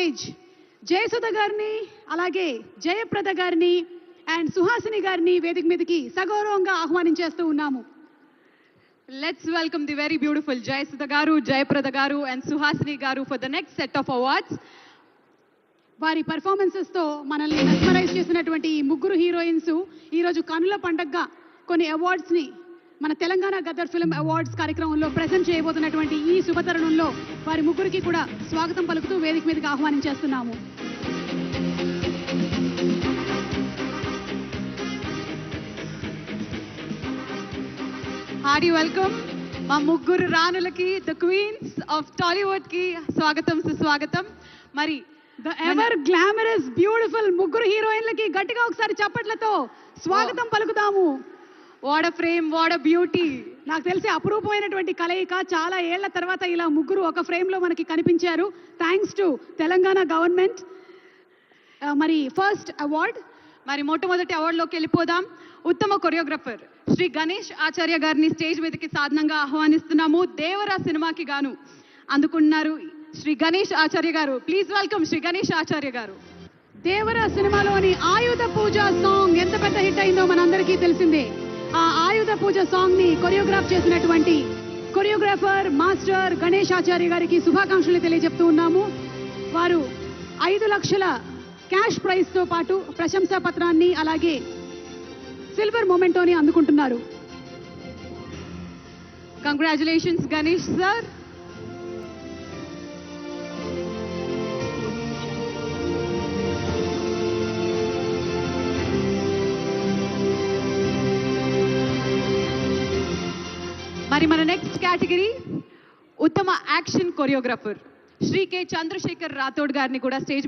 Stage Jayasudha గారిని అలాగే జయప్రద గారిని అండ్ సుహాసిని గారిని వేదిక మీదకి సగౌరవంగా ఆహ్వానించేస్తూ ఉన్నాము. Let's welcome the very beautiful Jayasudha Garu, Jayaprada Garu and Suhasini Garu for the next set of awards. వారి పర్ఫార్మెన్సెస్ తో మనల్ని మెస్మరైజ్ చేసినటువంటి ఈ ముగ్గురు హీరోయిన్స్ ఈ రోజు కనుల పండగగా కొన్ని అవార్డ్స్ ని మన తెలంగాణ గదర్ ఫిల్మ్ అవార్డ్స్ కార్యక్రమంలో ప్రెజెంట్ చేయబోతున్నటువంటి ఈ శుభతరుణంలో వారి ముగ్గురికి కూడా స్వాగతం పలుకుతూ వేదిక మీదకి ఆహ్వానించేస్తున్నాము. Hearty welcome మా ముగ్గురు రాణులకి, ద క్వీన్స్ ఆఫ్ టాలీవుడ్ కి స్వాగతం సుస్వాగతం. మరి ద ఎవర్ గ్లామరస్ బ్యూటిఫుల్ ముగ్గురు హీరోయిన్లకి గట్టిగా ఒకసారి చప్పట్లతో స్వాగతం పలుకుతాము. What a frame, what a beauty. నాకు తెలిసి అపురూపమైనటువంటి కలయిక. చాలా ఏళ్ల తర్వాత ఇలా ముగ్గురు ఒక ఫ్రేమ్ లో మనకి కనిపించారు. Thanks to Telangana government. మరి ఫస్ట్ అవార్డ్, మరి మొట్టమొదటి అవార్డులోకి వెళ్ళిపోదాం. ఉత్తమ కొరియోగ్రఫర్ శ్రీ గణేష్ ఆచార్య గారిని స్టేజ్ మీదకి సాధనంగా ఆహ్వానిస్తున్నాము. దేవరా సినిమాకి గాను అందుకున్నారు శ్రీ గణేష్ ఆచార్య గారు. ప్లీజ్ వెల్కమ్ శ్రీ గణేష్ ఆచార్య గారు. దేవరా సినిమాలోని ఆయుధ పూజ సాంగ్ ఎంత పెద్ద హిట్ అయిందో మనందరికీ తెలిసిందే. ఆ ఆయుధ పూజ సాంగ్ ని కొరియోగ్రాఫ్ చేసినటువంటి కొరియోగ్రాఫర్ మాస్టర్ గణేష్ ఆచార్య గారికి శుభాకాంక్షలు తెలియజెప్తూ ఉన్నాము. వారు 5 లక్షల క్యాష్ ప్రైజ్ తో పాటు ప్రశంసా పత్రాన్ని అలాగే సిల్వర్ మొమెంటోని అందుకుంటున్నారు. Congratulations Ganesh sir. మరి మన నెక్స్ట్ కేటగిరీ ఉత్తమ action choreographer Shri K Chandrashekhar Rathod గారిని కూడా స్టేజ్